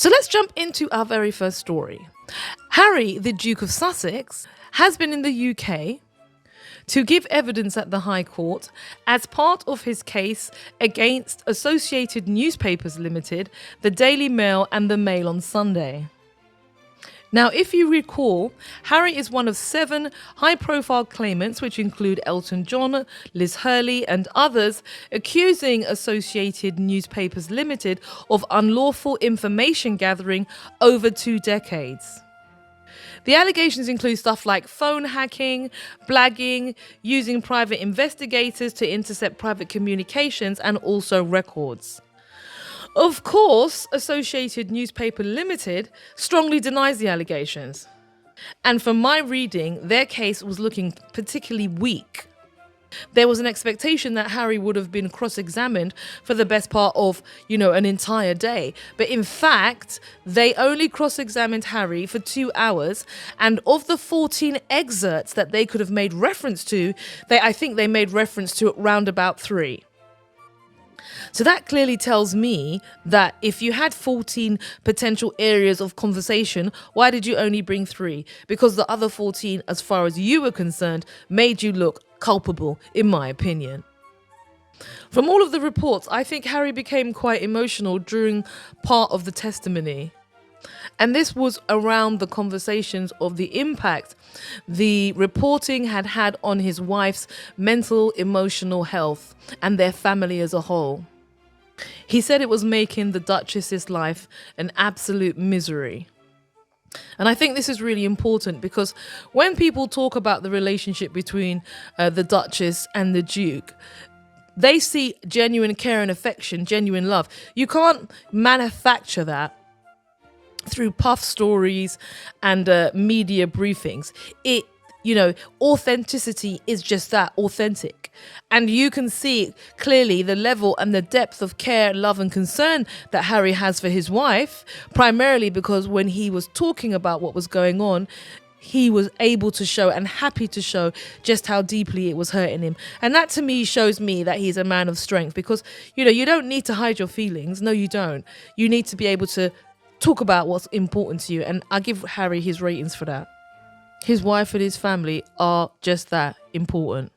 So let's jump into our very first story. Harry, the Duke of Sussex, has been in the UK to give evidence at the High Court as part of his case against Associated Newspapers Limited, the Daily Mail and the Mail on Sunday. Now, if you recall, Harry is one of 7 high-profile claimants, which include Elton John, Liz Hurley and others, accusing Associated Newspapers Limited of unlawful information gathering over 2 decades. The allegations include stuff like phone hacking, blagging, using private investigators to intercept private communications and also records. Of course, Associated Newspaper Limited strongly denies the allegations. And from my reading, their case was looking particularly weak. There was an expectation that Harry would have been cross-examined for the best part of, an entire day. But in fact, they only cross-examined Harry for 2 hours. And of the 14 excerpts that they could have made reference to, I think they made reference to around about 3. So that clearly tells me that if you had 14 potential areas of conversation, why did you only bring 3? Because the other 14, as far as you were concerned, made you look culpable, in my opinion. From all of the reports, I think Harry became quite emotional during part of the testimony. And this was around the conversations of the impact the reporting had had on his wife's mental, emotional health and their family as a whole. He said it was making the Duchess's life an absolute misery. And I think this is really important because when people talk about the relationship between the Duchess and the Duke, they see genuine care and affection, genuine love. You can't manufacture that through puff stories and media briefings. Authenticity is just that, authentic. And you can see clearly the level and the depth of care, love and concern that Harry has for his wife, primarily because when he was talking about what was going on, he was able to show and happy to show just how deeply it was hurting him. And that to me shows me that he's a man of strength because, you don't need to hide your feelings. No, you don't. You need to be able to talk about what's important to you. And I give Harry his ratings for that. His wife and his family are just that important.